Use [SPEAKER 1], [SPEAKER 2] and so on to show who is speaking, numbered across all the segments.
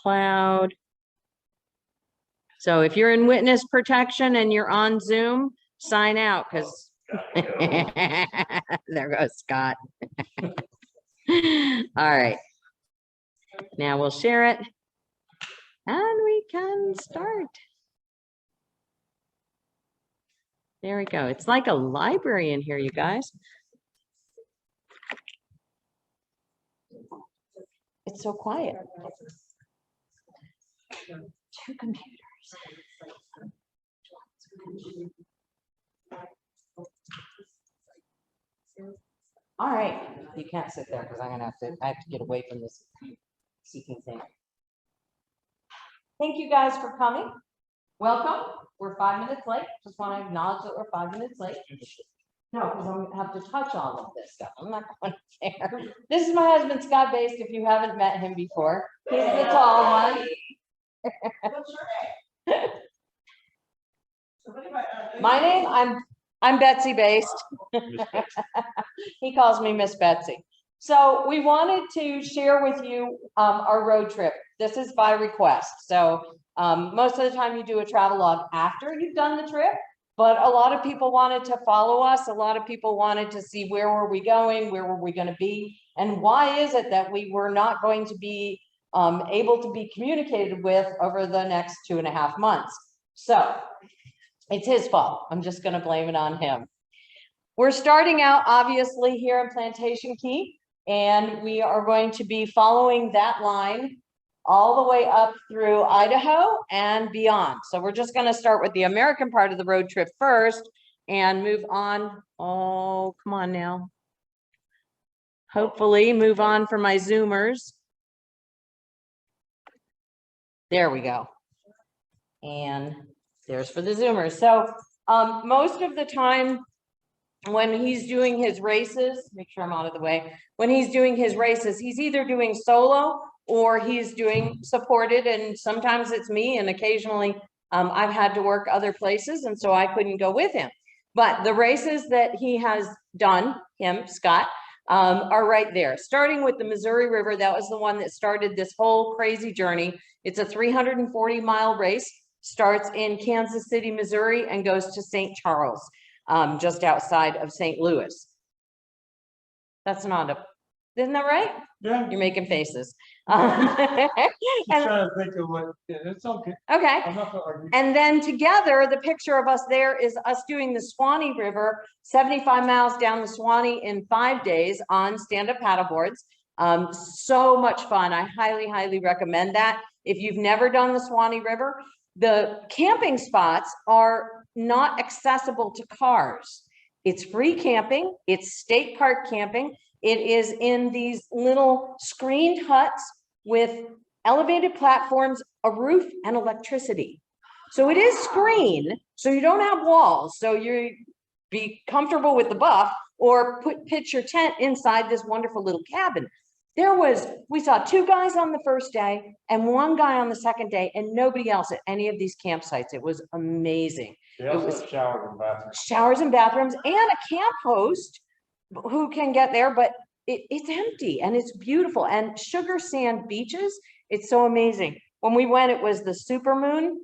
[SPEAKER 1] cloud. So if you're in witness protection and you're on Zoom, sign out because there goes Scott. All right. Now we'll share it and we can start. There we go. It's like a library in here, you guys. It's so quiet. Two computers. All right. You can't sit there because I have to get away from this seeking thing. Thank you guys for coming. Welcome. We're 5 minutes late. Just want to acknowledge that we're 5 minutes late. No, because I'm going to have to touch all of this stuff. I'm not going to care. This is my husband, Scott Baste, if you haven't met him before. He's the tall one. My name, I'm Betsy Baste. He calls me Miss Betsy. So we wanted to share with you our road trip. This is by request. So most of the time you do a travel log after you've done the trip, but a lot of people wanted to follow us. A lot of people wanted to see where were we going, where were we going to be, and why is it that we were not going to be able to be communicated with over the next 2.5 months. So it's his fault. I'm just going to blame it on him. We're starting out obviously here in Plantation Key, and we are going to be following that line all the way up through Idaho and beyond. So we're just going to start with the American part of the road trip first and move on. Oh, come on now. Hopefully move on for my Zoomers. There we go. And there's for the Zoomers. So most of the time when he's doing his races, make sure I'm out of the way. When he's doing his races, he's either doing solo or he's doing supported, and sometimes it's me, and occasionally I've had to work other places, and so I couldn't go with him. But the races that he has done, Scott, are right there. Starting with the Missouri River, that was the one that started this whole crazy journey. It's a 340-mile race, starts in Kansas City, Missouri, and goes to St. Charles, just outside of St. Louis. That's not a, isn't that right?
[SPEAKER 2] Yeah.
[SPEAKER 1] You're making faces.
[SPEAKER 2] Trying to think of what, yeah, it's okay.
[SPEAKER 1] Okay.
[SPEAKER 2] I'm not gonna argue.
[SPEAKER 1] And then together, the picture of us there is us doing the Swanee River, 75 miles down the Swanee in 5 days on stand-up paddleboards. So much fun. I highly, highly recommend that. If you've never done the Swanee River, the camping spots are not accessible to cars. It's free camping. It's state park camping. It is in these little screened huts with elevated platforms, a roof, and electricity. So it is screened, so you don't have walls. So you be comfortable with the buff, or pitch your tent inside this wonderful little cabin. We saw 2 guys on the first day and 1 guy on the second day, and nobody else at any of these campsites. It was amazing.
[SPEAKER 2] They also have showers and bathrooms.
[SPEAKER 1] Showers and bathrooms, and a camp host who can get there, but it's empty and it's beautiful. And sugar sand beaches, it's so amazing. When we went, it was the super moon,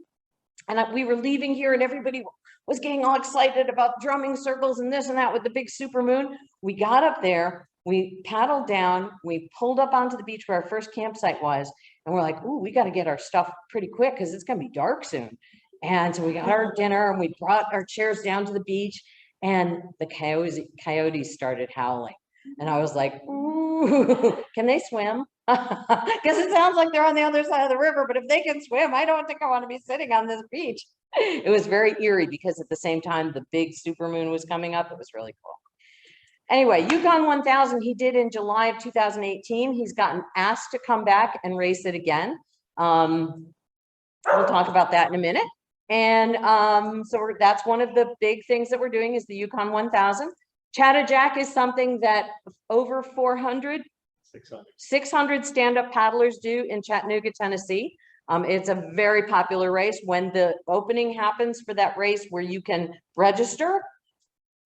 [SPEAKER 1] and we were leaving here and everybody was getting all excited about drumming circles and this and that with the big super moon. We got up there, we paddled down, we pulled up onto the beach where our first campsite was, and we're like, ooh, we got to get our stuff pretty quick because it's going to be dark soon. And so we got our dinner and we brought our chairs down to the beach, and the coyotes started howling. And I was like, ooh, can they swim? Because it sounds like they're on the other side of the river, but if they can swim, I don't think I want to be sitting on this beach. It was very eerie because at the same time, the big supermoon was coming up. It was really cool. Anyway, Yukon 1000, he did in July of 2018. He's gotten asked to come back and race it again. We'll talk about that in a minute. And so that's one of the big things that we're doing is the Yukon 1000. Chattajack is something that over 600 stand-up paddlers do in Chattanooga, Tennessee. It's a very popular race. When the opening happens for that race where you can register,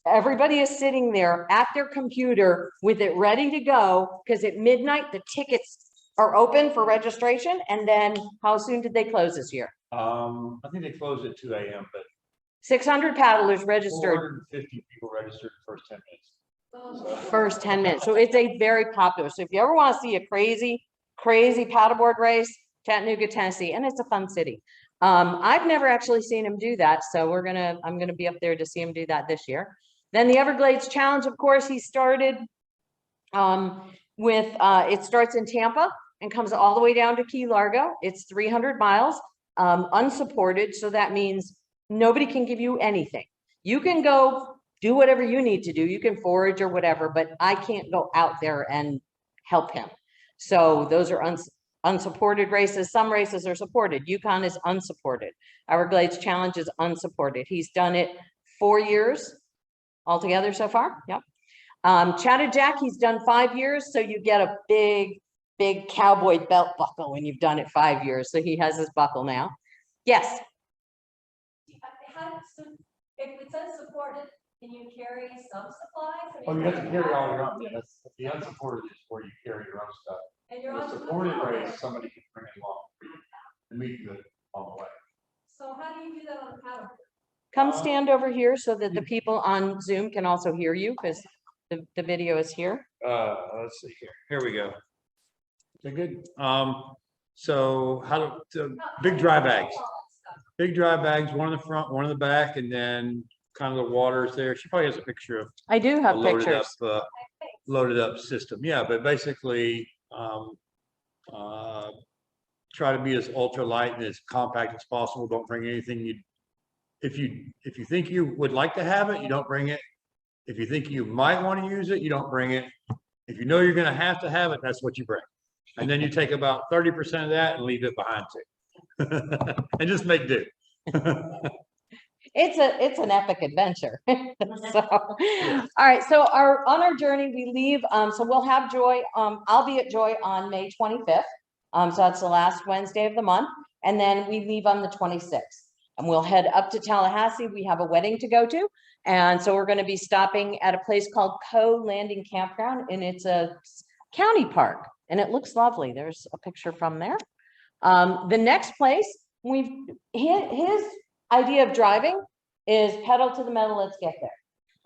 [SPEAKER 1] everybody is sitting there at their computer with it ready to go, because at midnight the tickets are open for registration? And then how soon did they close this year?
[SPEAKER 3] I think they closed at 2 a.m., but
[SPEAKER 1] 600 paddlers registered.
[SPEAKER 3] 450 people registered the first 10 minutes.
[SPEAKER 1] First 10 minutes. So it's a very popular. So if you ever want to see a crazy paddleboard race, Chattanooga, Tennessee, and it's a fun city. I've never actually seen him do that. So I'm gonna be up there to see him do that this year. Then the Everglades Challenge, of course, he started it starts in Tampa and comes all the way down to Key Largo. It's 300 miles, unsupported. So that means nobody can give you anything. You can go do whatever you need to do. You can forage or whatever, but I can't go out there and help him. So those are unsupported races. Some races are supported. Yukon is unsupported. Everglades Challenge is unsupported. He's done it 4 years altogether so far. Yep. Chatted Jack, he's done 5 years. So you get a big cowboy belt buckle when you've done it 5 years. So he has his buckle now. Yes.
[SPEAKER 4] If it says supported, can you carry some supplies?
[SPEAKER 3] Oh, you have to carry all your own. Yeah, that's the unsupported is where you carry your own stuff.
[SPEAKER 4] And you're
[SPEAKER 3] The
[SPEAKER 4] on
[SPEAKER 3] supported race, somebody can bring it along for you and meet you on the way.
[SPEAKER 4] So how do you do that on the paddleboard?
[SPEAKER 1] Come stand over here so that the people on Zoom can also hear you because the video is here.
[SPEAKER 3] Let's see here. Here we go. Okay, good. So big dry bags. Big dry bags, one in the front, one in the back, and then kind of the waters there. She probably has a picture of
[SPEAKER 1] I do have
[SPEAKER 3] a
[SPEAKER 1] pictures.
[SPEAKER 3] loaded up system. Yeah, but basically try to be as ultra light and as compact as possible. Don't bring anything if you think you would like to have it, you don't bring it. If you think you might want to use it, you don't bring it. If you know you're going to have it, that's what you bring. And then you take about 30% of that and leave it behind too. And just make do.
[SPEAKER 1] It's an epic adventure. So, all right. So on our journey, we leave. So we'll have Joy. I'll be at Joy on May 25th. So that's the last Wednesday of the month. And then we leave on the 26th. And we'll head up to Tallahassee. We have a wedding to go to. And so we're going to be stopping at a place called Landing Campground. And it's a county park. And it looks lovely. There's a picture from there. The next place, his idea of driving is pedal to the metal, let's get there.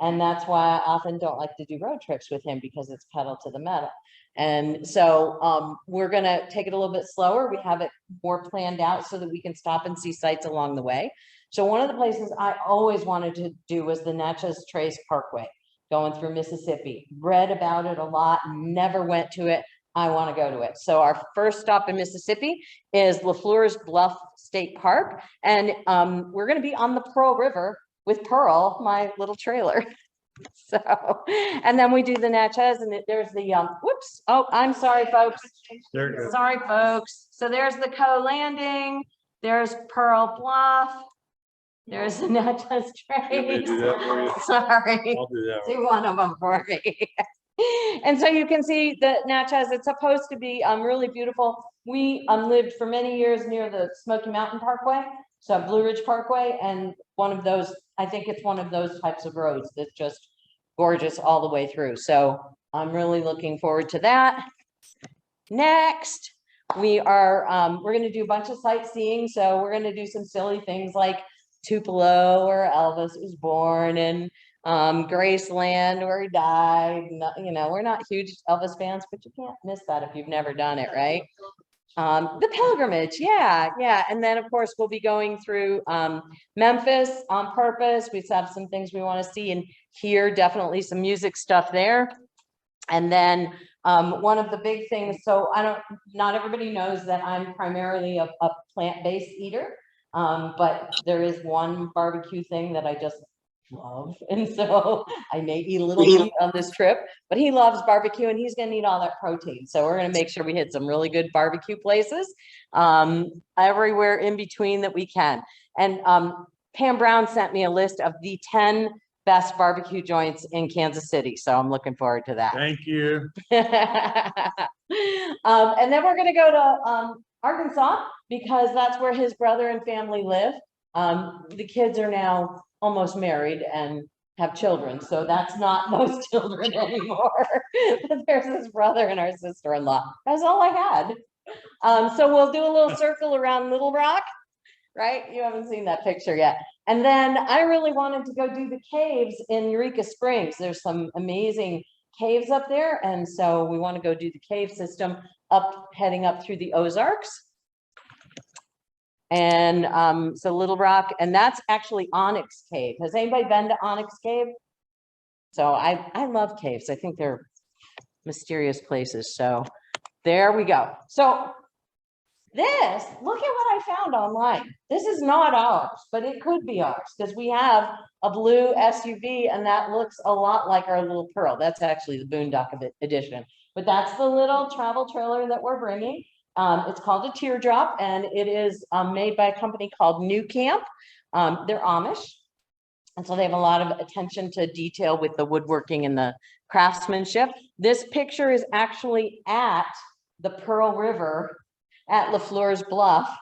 [SPEAKER 1] And that's why I often don't like to do road trips with him because it's pedal to the metal. And so we're going to take it a little bit slower. We have it more planned out so that we can stop and see sights along the way. So one of the places I always wanted to do was the Natchez Trace Parkway going through Mississippi. Read about it a lot, never went to it. I want to go to it. So our first stop in Mississippi is LaFleur's Bluff State Park. And we're going to be on the Pearl River with Pearl, my little trailer. So, and then we do the Natchez and there's the, whoops. Oh, I'm sorry, folks. Sorry, folks. So there's the Landing. There's Pearl Bluff. There's the Natchez Trace. Sorry.
[SPEAKER 3] I'll do that.
[SPEAKER 1] Do one of them for me. And so you can see the Natchez, it's supposed to be really beautiful. We lived for many years near the Smoky Mountain Parkway, so Blue Ridge Parkway, and one of those, I think it's one of those types of roads that's just gorgeous all the way through. So I'm really looking forward to that. Next, we're going to do a bunch of sightseeing. So we're going to do some silly things like Tupelo, where Elvis was born, and Graceland, where he died. You know, we're not huge Elvis fans, but you can't miss that if you've never done it, right? The pilgrimage, yeah. And then of course we'll be going through Memphis on purpose. We have some things we want to see and hear, definitely some music stuff there. And then one of the big things, so not everybody knows that I'm primarily a plant-based eater, but there is one barbecue thing that I just love, and so I may eat a little meat on this trip, but he loves barbecue and he's going to need all that protein, so we're going to make sure we hit some really good barbecue places everywhere in between that we can. And Pam Brown sent me a list of the 10 best barbecue joints in Kansas City, so I'm looking forward to that.
[SPEAKER 3] Thank you.
[SPEAKER 1] And then we're going to go to Arkansas because that's where his brother and family live. The kids are now almost married, and have children, so that's not those children anymore. But there's this brother and our sister-in-law. That's all I had. So we'll do a little circle around Little Rock, right? You haven't seen that picture yet. And then I really wanted to go do the caves in Eureka Springs. There's some amazing caves up there. And so we want to go do the cave system heading up through the Ozarks. And so Little Rock, and that's actually Onyx Cave. Has anybody been to Onyx Cave? So I love caves. I think they're mysterious places. So there we go. So look at what I found online. This is not ours, but it could be ours because we have a blue SUV and that looks a lot like our little Pearl. That's actually the Boondock edition, but that's the little travel trailer that we're bringing. It's called a Teardrop and it is made by a company called New Camp. They're Amish. And so they have a lot of attention to detail with the woodworking and the craftsmanship. This picture is actually at the Pearl River at LaFleur's Bluff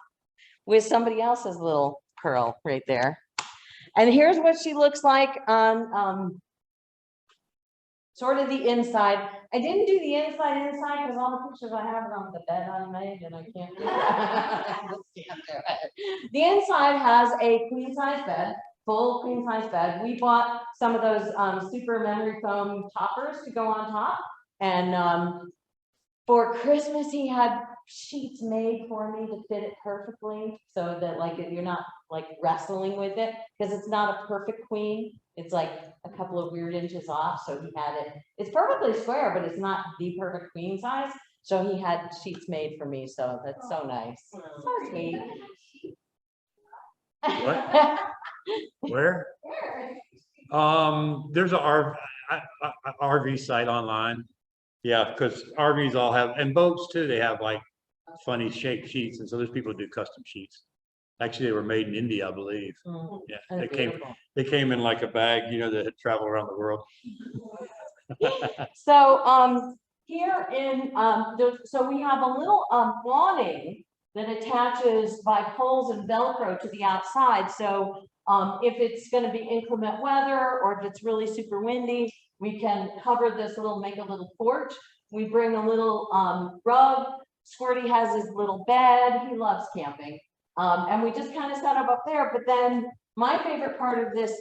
[SPEAKER 1] with somebody else's little Pearl right there. And here's what she looks like on sort of the inside. I didn't do the inside because all the pictures I have are on the bed I made and I can't do that. The inside has a queen size bed, full queen size bed. We bought some of those super memory foam toppers to go on top. And for Christmas, he had sheets made for me to fit it perfectly so that like you're not like wrestling with it because it's not a perfect queen. It's like a couple of weird inches off. So he had it. It's perfectly square, but it's not the perfect queen size. So he had sheets made for me. So that's so nice. So sweet.
[SPEAKER 3] What? Where? There's a RV site online. Yeah, because RVs all have, and boats too, they have like funny shaped sheets. And so there's people who do custom sheets. Actually, they were made in India, I believe. Yeah, they came in like a bag, you know, that had traveled around the world.
[SPEAKER 1] So here in, so we have a little awning that attaches by poles and Velcro to the outside. So if it's going to be inclement weather or if it's really super windy, we can cover this make a little porch. We bring a little rug. Squirty has his little bed. He loves camping. And we just kind of set up there. But then my favorite part of this,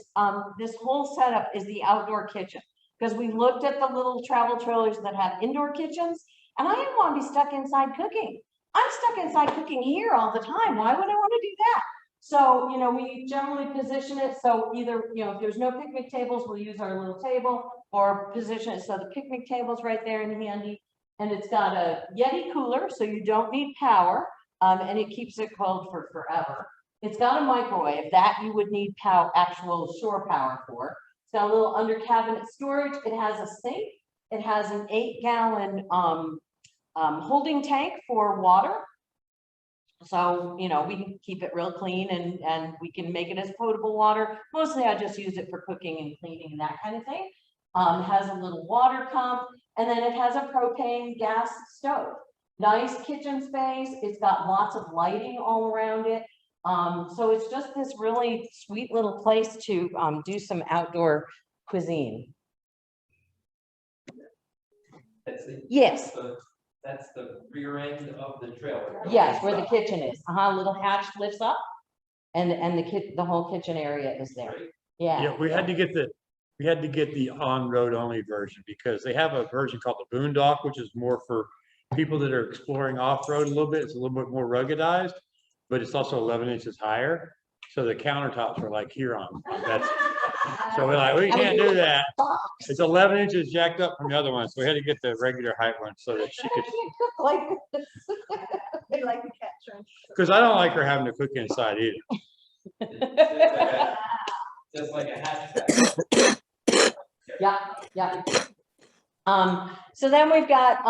[SPEAKER 1] this whole setup is the outdoor kitchen. Because we looked at the little travel trailers that have indoor kitchens, and I didn't want to be stuck inside cooking. I'm stuck inside cooking here all the time. Why would I want to do that? So, you know, we generally position it so either, you know, if there's no picnic tables, we'll use our little table or position it so the picnic table's right there in handy. And it's got a Yeti cooler, so you don't need power, and it keeps it cold for forever. It's got a microwave that you would need actual shore power for. It's got a little under cabinet storage. It has a sink. It has an 8-gallon holding tank for water. So, you know, we can keep it real clean and we can make it as potable water. Mostly I just use it for cooking and cleaning and that kind of thing. It has a little water pump and then it has a propane gas stove. Nice kitchen space. It's got lots of lighting all around it. So it's just this really sweet little place to do some outdoor cuisine. Yes.
[SPEAKER 5] That's the rear end of the trailer.
[SPEAKER 1] Yes, where the kitchen is. Little hatch lifts up, and the whole kitchen area is there. Yeah.
[SPEAKER 3] Yeah, we had to get the on-road only version because they have a version called the Boondock, which is more for people that are exploring off-road a little bit. It's a little bit more ruggedized, but it's also 11 inches higher. So the countertops are like here on. So we're like, we can't do that. It's 11 inches jacked up from the other one. So we had to get the regular height one so that she could.
[SPEAKER 1] Like this.
[SPEAKER 4] They like the cat.
[SPEAKER 3] Because I don't like her having to cook inside either.
[SPEAKER 5] Just like a hatchback.
[SPEAKER 1] Yeah. So then we've got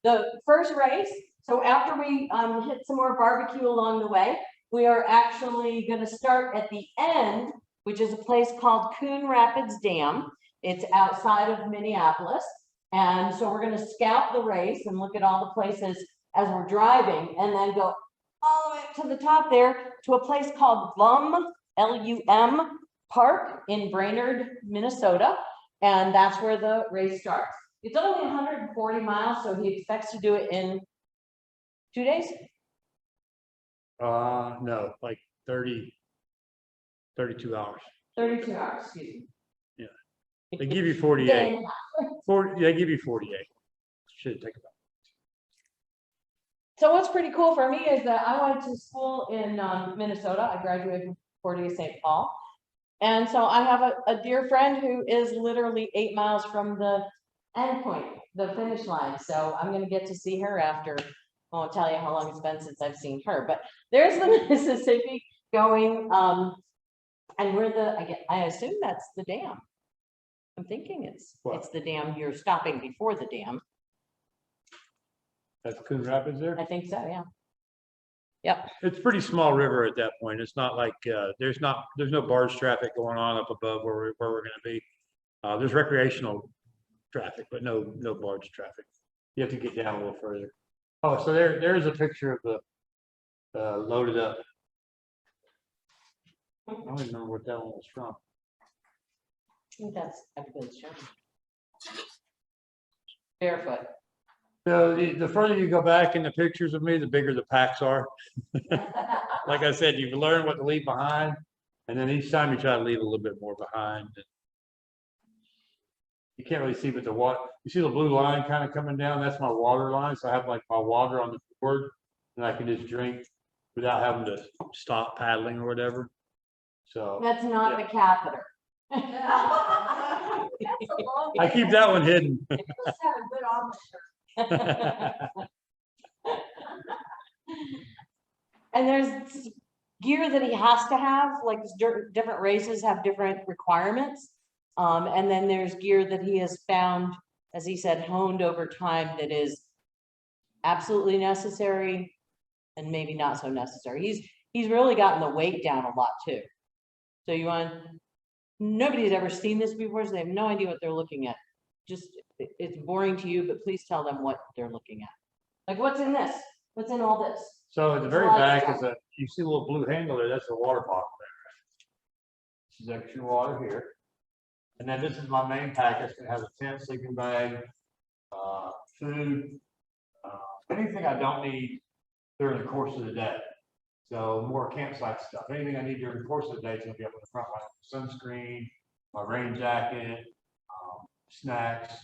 [SPEAKER 1] the first race. So after we hit some more barbecue along the way, we are actually going to start at the end, which is a place called Coon Rapids Dam. It's outside of Minneapolis. And so we're going to scout the race and look at all the places as we're driving and then go all the way up to the top there to a place called Lum, L-U-M, Park in Brainerd, Minnesota, and that's where the race starts. It's only 140 miles, so he expects to do it in 2 days.
[SPEAKER 3] No, like 32 hours.
[SPEAKER 1] 32 hours, excuse me.
[SPEAKER 3] They give you 48.
[SPEAKER 1] Day.
[SPEAKER 3] 40, they give you 48. Should take about.
[SPEAKER 1] So what's pretty cool for me is that I went to school in Minnesota. I graduated from Concordia St. Paul. And so I have a dear friend who is literally 8 miles from the end point, the finish line. So I'm gonna get to see her after, I won't tell you how long it's been since I've seen her, but there's the Mississippi going, and we're I assume that's the dam. I'm thinking it's the dam, you're stopping before the dam.
[SPEAKER 3] That's Coon Rapids there?
[SPEAKER 1] I think so, yeah. Yep.
[SPEAKER 3] It's a pretty small river at that point. It's not like, there's no barge traffic going on up above where we're gonna be. There's recreational traffic, but no barge traffic. You have to get down a little further. Oh, so there's a picture of the loaded up. I don't even remember what that one was from.
[SPEAKER 1] I think that's everybody's show. Barefoot.
[SPEAKER 3] So the further you go back in the pictures of me, the bigger the packs are. Like I said, you've learned what to leave behind, and then each time you try to leave a little bit more behind. You can't really see, but you see the blue line kind of coming down, that's my water line. So I have like my water on the board, and I can just drink without having to stop paddling or whatever. So
[SPEAKER 1] That's not the catheter.
[SPEAKER 3] I keep that one hidden.
[SPEAKER 4] Let's have a good omelet.
[SPEAKER 1] And there's gear that he has to have, like different races have different requirements. And then there's gear that he has found, as he said, honed over time that is absolutely necessary and maybe not so necessary. He's really gotten the weight down a lot too. So nobody's ever seen this before, so they have no idea what they're looking at. Just, it's boring to you, but please tell them what they're looking at. Like, what's in this? What's in all this?
[SPEAKER 3] So at the very back is you see a little blue handle there, that's a water bottle there. This is extra water here. And then this is my main pack. It's gonna have a tent, sleeping bag, food, anything I don't need during the course of the day. So more campsite stuff. Anything I need during the course of the day is gonna be up in the front, like sunscreen, my rain jacket, snacks,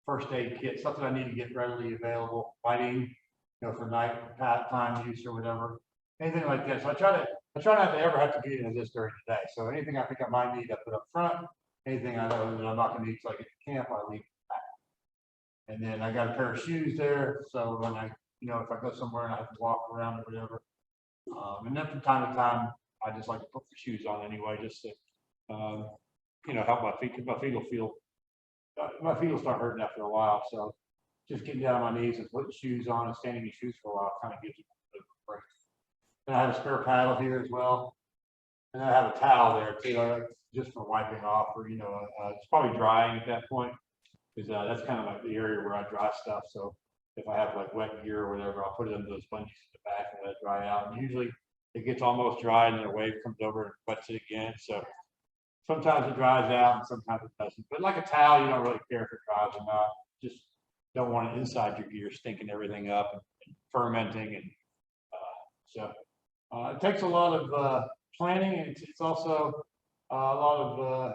[SPEAKER 3] first aid kit, stuff that I need to get readily available, lighting, for night time use or whatever, anything like that. So I try not to ever have to get into this during the day. So anything I think I might need, I put up front. Anything I know that I'm not gonna need till I get to camp, I leave it back. And then I got a pair of shoes there, so when I, if I go somewhere and I have to walk around or whatever. And then from time to time, I just like to put the shoes on anyway, just to, help my feet, because my feet will start hurting after a while. So just getting down on my knees and putting shoes on and standing in shoes for a while kind of gives you a break. And I have a spare paddle here as well. And I have a towel there too, just for wiping off, or, it's probably drying at that point, because that's kind of like the area where I dry stuff. So if I have like wet gear or whatever, I'll put it under those bungees in the back and let it dry out. And usually it gets almost dry and then a wave comes over and wets it again. So sometimes it dries out and sometimes it doesn't. But like a towel, you don't really care if it dries or not. Just don't want it inside your gear, stinking everything up and fermenting. And so it takes a lot of planning. And it's also a lot of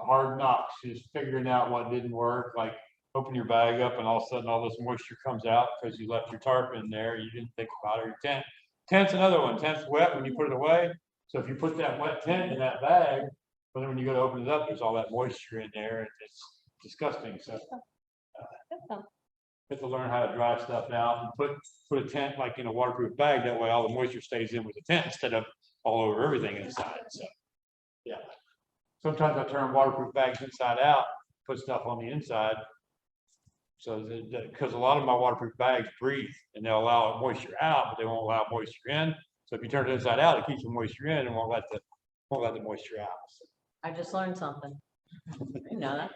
[SPEAKER 3] hard knocks, just figuring out what didn't work. Like open your bag up and all of a sudden all this moisture comes out because you left your tarp in there. You didn't think about it. Your tent. Tent's another one. Tent's wet when you put it away. So if you put that wet tent in that bag, but then when you go to open it up, there's all that moisture in there, and it's disgusting. So you have to learn how to dry stuff out and put a tent like in a waterproof bag. That way, all the moisture stays in with the tent instead of all over everything inside. So yeah, sometimes I turn waterproof bags inside out, put stuff on the inside. So because a lot of my waterproof bags breathe and they'll allow moisture out, but they won't allow moisture in. So if you turn it inside out, it keeps the moisture in and won't let the moisture out. So.
[SPEAKER 1] I just learned something. I know that.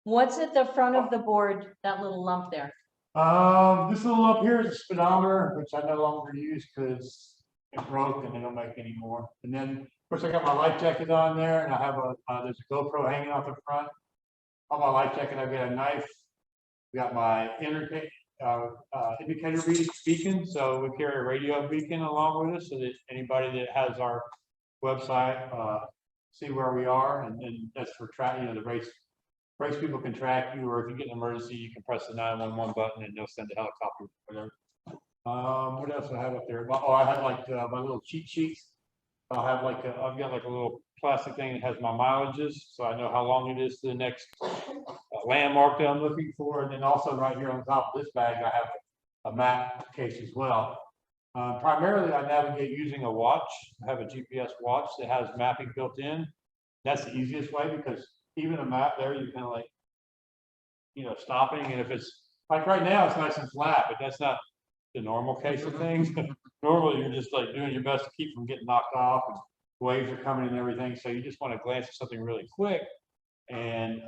[SPEAKER 1] What's at the front of the board, that little lump there?
[SPEAKER 3] This little up here is a speedometer, which I no longer use because
[SPEAKER 2] it broke and they don't make any more. And then, of course, I got my life jacket on there and I have there's a GoPro hanging off the front. On my life jacket, I've got a knife. Got my indicator beacon, so we carry a radio beacon along with us so that anybody that has our website see where we are, and that's for track. The race people can track you, or if you get an emergency, you can press the 911 button and they'll send a helicopter. Whatever. What else do I have up there? Oh, I have like my little cheat sheets. I'll have like I've got like a little plastic thing that has my mileages, so I know how long it is to the next landmark that I'm looking for. And then also right here on top of this bag, I have a map case as well. Primarily, I navigate using a watch. I have a GPS watch that has mapping built in. That's the easiest way, because even a map there, you kind of like, stopping. And if it's like right now, it's nice and flat, but that's not the normal case of things. Normally, you're just like doing your best to keep from getting knocked off, and waves are coming and everything. So you just want to glance at something really quick. And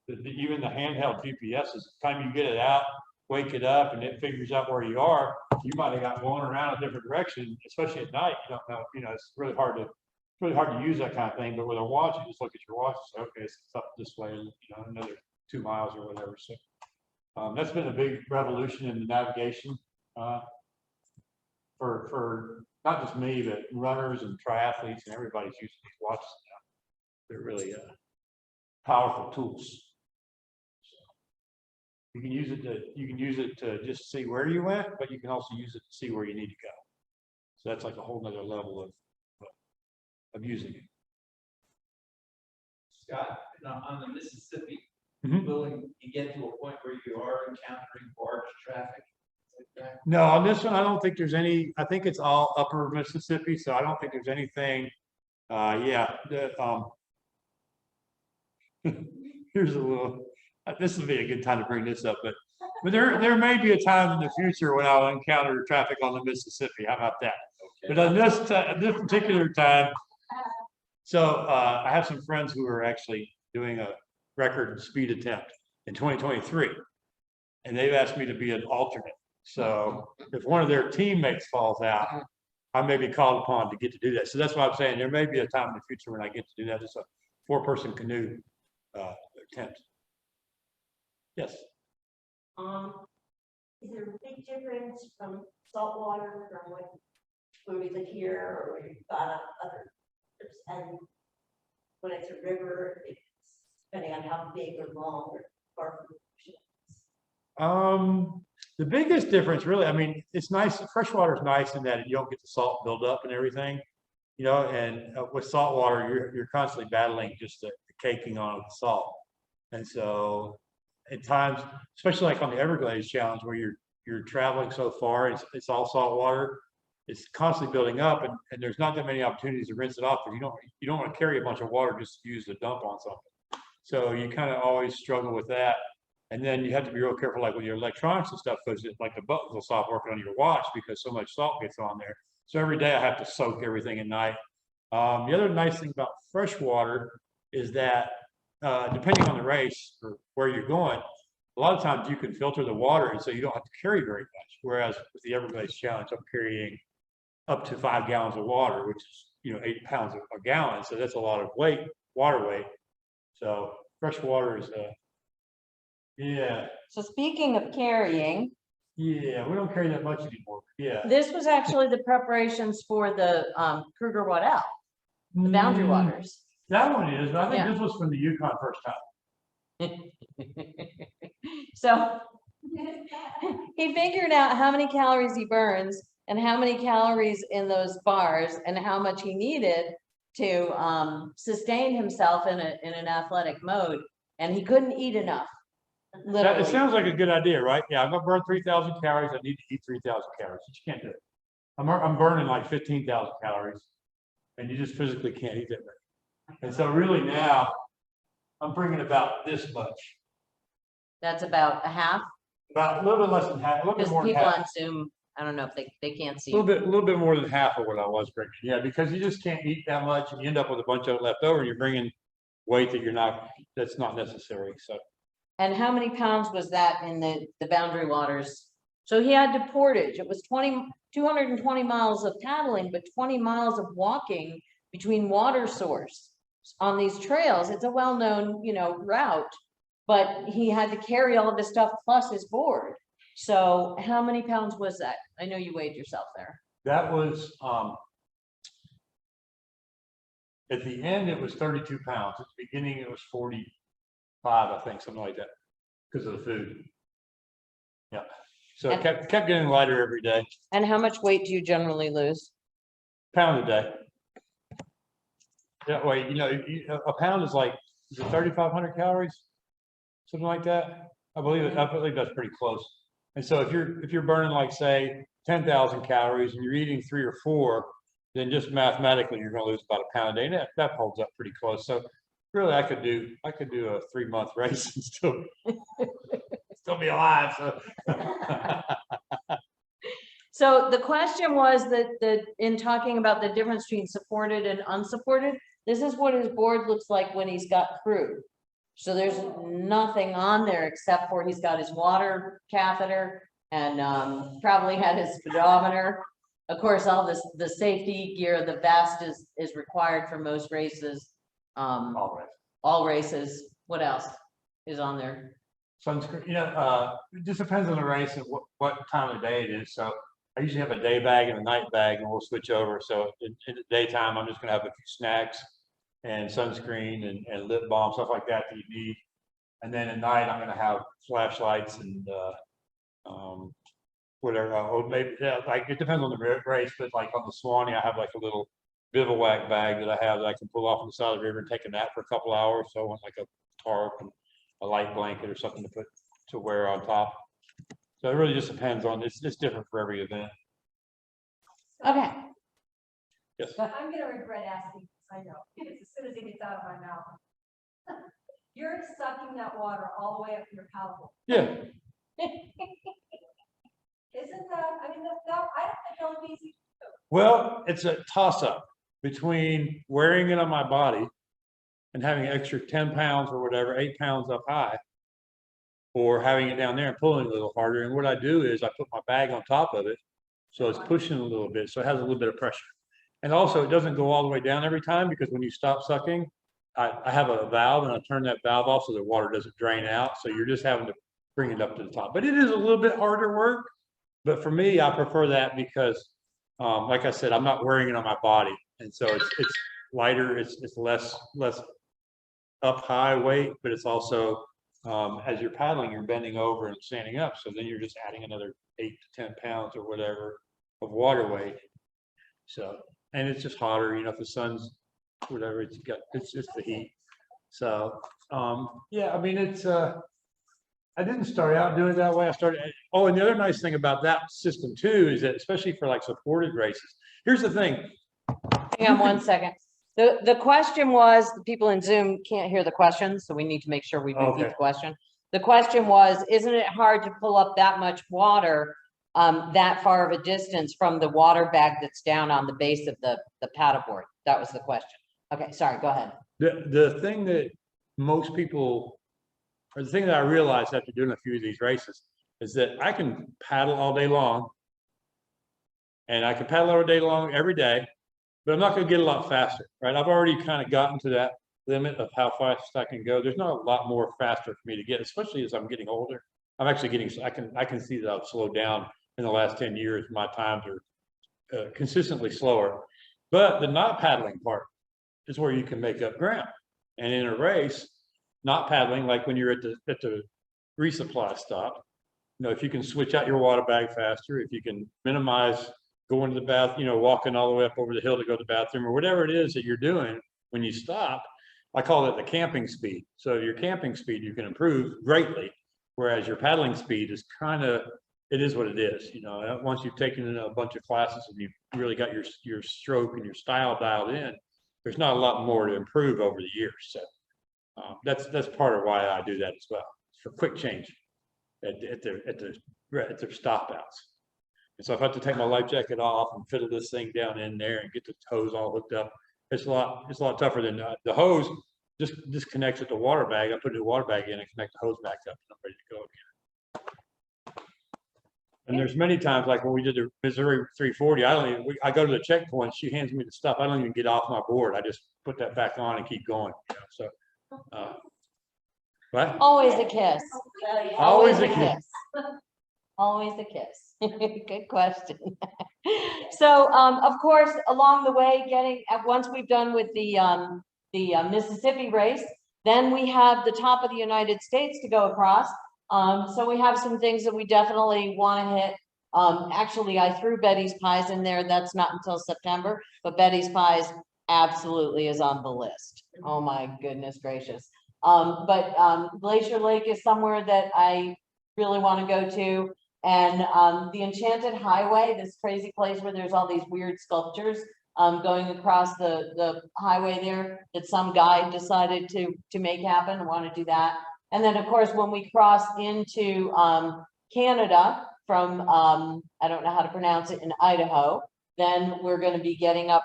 [SPEAKER 2] even the handheld GPS, is the time you get it out, wake it up, and it figures out where you are. You might have got going around a different direction, especially at night. You don't know, it's really hard to use that kind of thing. But with a watch, you just look at your watch and say, okay, it's up this way, another 2 miles or whatever. So that's been a big revolution in the navigation for not just me, but runners and triathletes, and everybody's using these watches now. They're really powerful tools. You can use it to just see where you went, but you can also use it to see where you need to go. So that's like a whole nother level of using it.
[SPEAKER 5] Scott, on the Mississippi,
[SPEAKER 2] Mhm.
[SPEAKER 5] will you get to a point where you are encountering barge traffic?
[SPEAKER 2] No, on this one, I don't think there's any. I think it's all upper Mississippi, so I don't think there's anything. Here's a little. This would be a good time to bring this up, but there may be a time in the future when I'll encounter traffic on the Mississippi. How about that?
[SPEAKER 5] Okay.
[SPEAKER 2] But on this particular time, so I have some friends who are actually doing a record speed attempt in 2023, and they've asked me to be an alternate. So if one of their teammates falls out, I may be called upon to get to do that. So that's why I'm saying there may be a time in the future when I get to do that. It's a 4-person canoe attempt. Yes.
[SPEAKER 6] Is there a big difference from saltwater from where we live here or where you've got other trips, and when it's a river, it's depending on how big or long or far from the ocean?
[SPEAKER 2] The biggest difference, really, I mean, it's nice. Freshwater is nice in that you don't get the salt build up and everything, and with saltwater, you're constantly battling just the caking on of the salt. And so at times, especially like on the Everglades challenge, where you're traveling so far, it's all salt water. It's constantly building up, and there's not that many opportunities to rinse it off, because you don't want to carry a bunch of water just to use the dump on something. So you kind of always struggle with that. And then you have to be real careful, like with your electronics and stuff, because like the buttons will stop working on your watch because so much salt gets on there. So every day I have to soak everything at night. The other nice thing about freshwater is that depending on the race or where you're going, a lot of times you can filter the water, and so you don't have to carry very much. Whereas with the Everglades Challenge, I'm carrying up to 5 gallons of water, which is 8 pounds a gallon. So that's a lot of water weight. So freshwater is yeah.
[SPEAKER 1] So speaking of carrying,
[SPEAKER 2] Yeah, we don't carry that much anymore. Yeah.
[SPEAKER 1] this was actually the preparations for the Kruger Waddell, the Boundary Waters.
[SPEAKER 2] That one is, but I think
[SPEAKER 1] Yeah.
[SPEAKER 2] this was from the Yukon first time.
[SPEAKER 1] So he figured out how many calories he burns and how many calories in those bars and how much he needed to sustain himself in an athletic mode, and he couldn't eat enough.
[SPEAKER 2] It
[SPEAKER 1] Literally.
[SPEAKER 2] sounds like a good idea, right? Yeah, I'm gonna burn 3,000 calories. I need to eat 3,000 calories. You can't do it. I'm burning like 15,000 calories, and you just physically can't eat that many. And so really now, I'm bringing about this much,
[SPEAKER 1] That's about a half,
[SPEAKER 2] about a little bit less than half, a little bit
[SPEAKER 1] because
[SPEAKER 2] more than
[SPEAKER 1] people
[SPEAKER 2] half.
[SPEAKER 1] on Zoom, I don't know if they can't see.
[SPEAKER 2] A little bit more than half of what I was bringing. Yeah, because you just can't eat that much, and you end up with a bunch of it left over. And you're bringing weight that's not necessary. So
[SPEAKER 1] And how many pounds was that in the Boundary Waters So he had to portage. It was 220 miles of paddling, but 20 miles of walking between water source on these trails. It's a well-known, route, but he had to carry all of his stuff plus his board. So how many pounds was that? I know you weighed yourself there.
[SPEAKER 3] That was, at the end, it was 32 pounds. At the beginning, it was 45, I think, something like that, because of the food. Yeah. So it kept getting lighter every day,
[SPEAKER 1] And how much weight do you generally lose?
[SPEAKER 3] pound a day. That way, a pound is like, is it 3,500 calories? Something like that. I believe that's pretty close. And so if you're burning like, say, 10,000 calories and you're eating 3 or 4, then just mathematically you're going to lose about a pound a day. And that holds up pretty close. So really, I could do a 3-month race and still be alive. So.
[SPEAKER 1] So the question was that in talking about the difference between supported and unsupported, this is what his board looks like when he's got crew. So there's nothing on there except for he's got his water catheter and probably had his speedometer. Of course, all the safety gear, the vest is required for most races. All races. What else is on there?
[SPEAKER 3] Sunscreen, it just depends on the race and what time of day it is. So I usually have a day bag and a night bag, and we'll switch over. So in the daytime, I'm just going to have a few snacks and sunscreen and lip balm, stuff like that you need. And then at night, I'm going to have flashlights and whatever. Maybe like it depends on the race, but like on the Swanee, I have like a little bivouac bag that I have that I can pull off on the side of the river and take a nap for a couple hours. So I want like a tarp and a light blanket or something to wear on top. So it really just depends on it's different for every event.
[SPEAKER 1] Okay.
[SPEAKER 3] Yes.
[SPEAKER 4] I'm gonna regret asking this, I know, because as soon as it gets out of my mouth. You're sucking that water all the way up your paddleboard.
[SPEAKER 3] Yeah.
[SPEAKER 4] Isn't that, I mean, I don't think that would be easy.
[SPEAKER 3] Well, it's a toss up between wearing it on my body and having an extra 10 pounds or whatever, 8 pounds up high, or having it down there and pulling a little harder. And what I do is I put my bag on top of it, so it's pushing a little bit, so it has a little bit of pressure. And also it doesn't go all the way down every time, because when you stop sucking, I have a valve and I turn that valve off so the water doesn't drain out. So you're just having to bring it up to the top. But it is a little bit harder work. But for me, I prefer that because, like I said, I'm not wearing it on my body. And so it's lighter, it's less up high weight, but it's also, as you're paddling, you're bending over and standing up. So then you're just adding another 8 to 10 pounds or whatever of water weight. So, and it's just hotter, if the sun's whatever, it's the heat. So, yeah, I mean, I didn't start out doing it that way. And the other nice thing about that system too, is that especially for like supported races, here's the thing.
[SPEAKER 1] Hang on 1 second. The question was, the people in Zoom can't hear the question, so we need to make sure we repeat the question. The question was, isn't it hard to pull up that much water that far of a distance from the water bag that's down on the base of the paddleboard? That was the question. Okay, sorry, go ahead.
[SPEAKER 3] The thing that most people, or the thing that I realized after doing a few of these races, is that I can paddle all day long, and I can paddle all day long every day, but I'm not going to get a lot faster, right? I've already kind of gotten to that limit of how fast I can go. There's not a lot more faster for me to get, especially as I'm getting older. I'm actually getting, I can see that I've slowed down in the last 10 years. My times are consistently slower, but the not paddling part is where you can make up ground. And in a race, not paddling, like when you're at the resupply stop, if you can switch out your water bag faster, if you can minimize going to the bath, walking all the way up over the hill to go to the bathroom, or whatever it is that you're doing when you stop, I call it the camping speed. So your camping speed, you can improve greatly, whereas your paddling speed is it is what it is. Once you've taken a bunch of classes and you've really got your stroke and your style dialed in, there's not a lot more to improve over the years. So that's part of why I do that as well, for quick change at their stop outs. And so if I have to take my life jacket off and fiddle this thing down in there and get the hose all hooked up, it's a lot tougher than the hose just disconnects with the water bag. I put the water bag in and connect the hose back up, and I'm ready to go again. And there's many times, like when we did the Missouri 340, I don't even, I go to the checkpoint, she hands me the stuff, I don't even get off my board, I just put that back on and keep going, so. What?
[SPEAKER 1] Always a kiss.
[SPEAKER 3] Always a kiss.
[SPEAKER 1] Always a kiss. Good question. So, of course, along the way, once we've done with the Mississippi race, then we have the top of the United States to go across. So we have some things that we definitely want to hit. Actually, I threw Betty's Pies in there. That's not until September, but Betty's Pies absolutely is on the list. Oh my goodness gracious. But Glacier Lake is somewhere that I really want to go to. And the Enchanted Highway, this crazy place where there's all these weird sculptures going across the highway there that some guy decided to make happen. I want to do that. And then, of course, when we cross into Canada from, I don't know how to pronounce it, in Idaho, then we're going to be getting up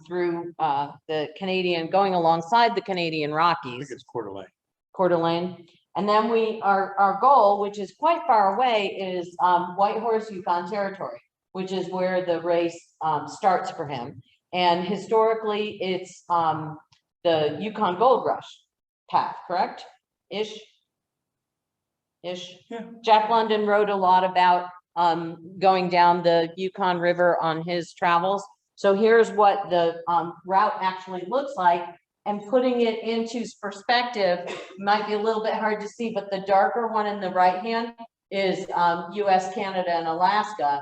[SPEAKER 1] through the Canadian, going alongside the Canadian
[SPEAKER 3] I
[SPEAKER 1] Rockies.
[SPEAKER 3] think it's Coeur d'Alene.
[SPEAKER 1] Coeur d'Alene. And then our goal, which is quite far away, is Whitehorse, Yukon Territory, which is where the race starts for him. And historically, it's the Yukon Gold Rush path, correct? Ish.
[SPEAKER 3] Yeah.
[SPEAKER 1] Jack London wrote a lot about going down the Yukon River on his travels. So here's what the route actually looks like, and putting it into perspective might be a little bit hard to see, but the darker one in the right hand is US, Canada, and Alaska.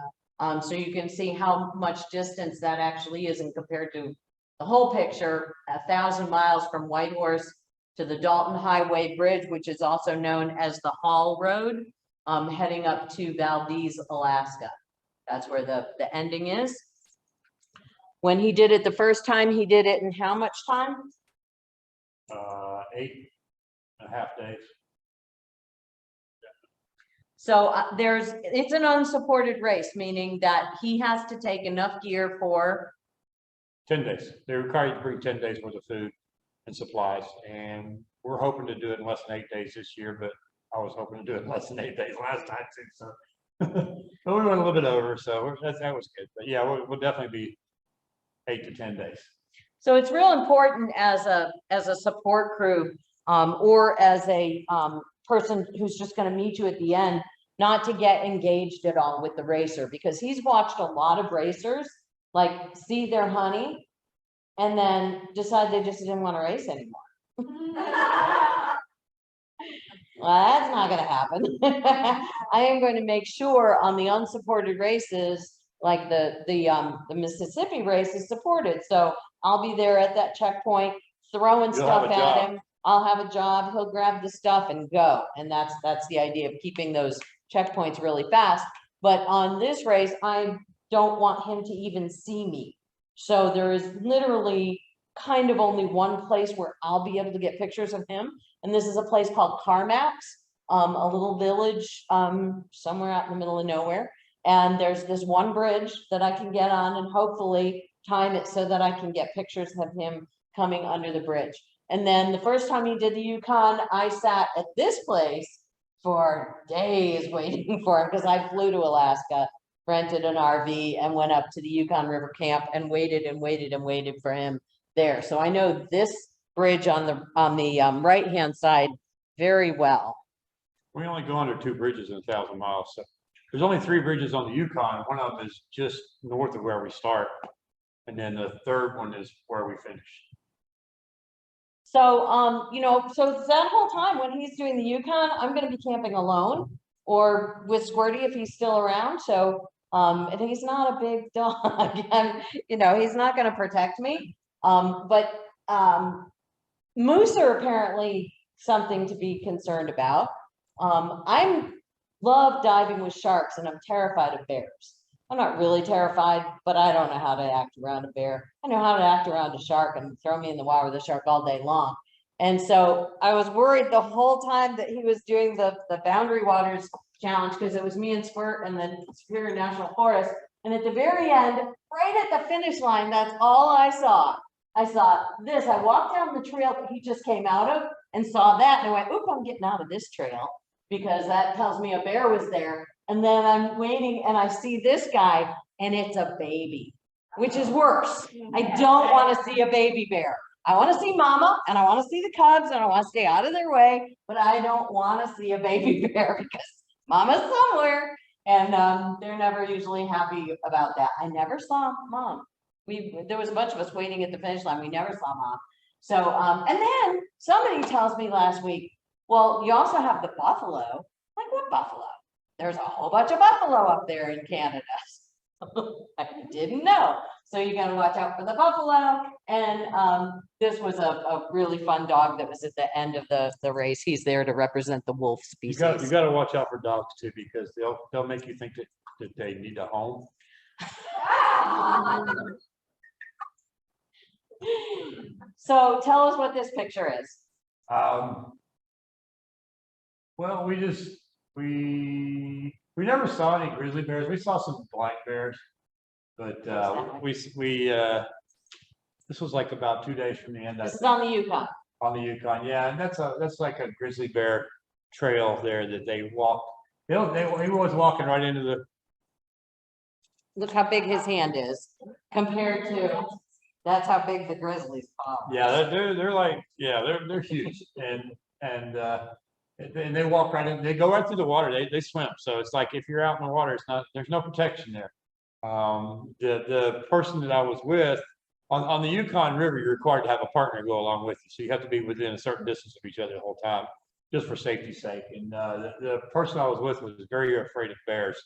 [SPEAKER 1] So you can see how much distance that actually is, and compared to the whole picture, 1,000 miles from Whitehorse to the Dalton Highway Bridge, which is also known as the Hall Road, heading up to Valdez, Alaska. That's where the ending is. When he did it the first time, he did it in how much time?
[SPEAKER 2] 8.5 days.
[SPEAKER 1] So it's an unsupported race, meaning that he has to take enough gear for
[SPEAKER 3] 10 days. They're required to bring 10 days worth of food and supplies, and we're hoping to do it in less than 8 days this year, but I was hoping to do it in less than 8 days last time too, so. But we went a little bit over, so that was good. But yeah, we'll definitely be 8 to 10 days.
[SPEAKER 1] So it's real important as a support crew, or as a person who's just going to meet you at the end, not to get engaged at all with the racer, because he's watched a lot of racers like see their honey and then decide they just didn't want to race anymore. Well, that's not going to happen. I am going to make sure on the unsupported races, like the Mississippi race, is supported. So I'll be there at that checkpoint throwing stuff at him. I'll have a job. He'll grab the stuff and go. And that's the idea of keeping those checkpoints really fast. But on this race, I don't want him to even see me. So there is literally kind of only one place where I'll be able to get pictures of him. And this is a place called Carmax, a little village somewhere out in the middle of nowhere. And there's this one bridge that I can get on and hopefully time it so that I can get pictures of him coming under the bridge. And then the first time he did the Yukon, I sat at this place for days waiting for him, because I flew to Alaska, rented an RV, and went up to the Yukon River camp and waited and waited and waited for him there. So I know this bridge on the right-hand side very well.
[SPEAKER 3] We only go under 2 bridges in 1,000 miles. So there's only 3 bridges on the Yukon. One of them is just north of where we start. And then the third one is where we finish.
[SPEAKER 1] So, so that whole time when he's doing the Yukon, I'm going to be camping alone or with Squirty if he's still around. So, and he's not a big dog, and, he's not going to protect me. But moose are apparently something to be concerned about. I love diving with sharks, and I'm terrified of bears. I'm not really terrified, but I don't know how to act around a bear. I know how to act around a shark, and throw me in the water with a shark all day long. And so I was worried the whole time that he was doing the Boundary Waters Challenge, because it was me and Squirt and the Superior National Forest. And at the very end, right at the finish line, that's all I saw. I saw this. I walked down the trail that he just came out of and saw that. And I went, oop, I'm getting out of this trail, because that tells me a bear was there. And then I'm waiting and I see this guy and it's a baby, which is worse. I don't want to see a baby bear. I want to see mama and I want to see the cubs and I want to stay out of their way, but I don't want to see a baby bear because mama's somewhere and they're never usually happy about that. I never saw mom. There was a bunch of us waiting at the finish line. We never saw mom. So, and then somebody tells me last week, well, you also have the buffalo. Like, what buffalo? There's a whole bunch of buffalo up there in Canada. I didn't know. So you gotta watch out for the buffalo. And this was a really fun dog that was at the end of the race. He's there to represent the wolf
[SPEAKER 3] You
[SPEAKER 1] species.
[SPEAKER 3] got to watch out for dogs too, because they'll make you think that they need a home.
[SPEAKER 1] So tell us what this picture is.
[SPEAKER 3] Well, we never saw any grizzly bears. We saw some black bears, but this was like about 2 days from the end.
[SPEAKER 1] This is on the Yukon.
[SPEAKER 3] On the Yukon, yeah, and that's like a grizzly bear trail there that they walk. He was walking right into the.
[SPEAKER 1] Look how big his hand is compared to, that's how big the grizzlies are.
[SPEAKER 3] Yeah, they're like, yeah, they're huge, and they walk right in. They go right through the water. They swim, so it's like if you're out in the water, there's no protection there. The person that I was with on the Yukon River, you're required to have a partner go along with you, so you have to be within a certain distance of each other the whole time, just for safety's sake. And the person I was with was very afraid of bears,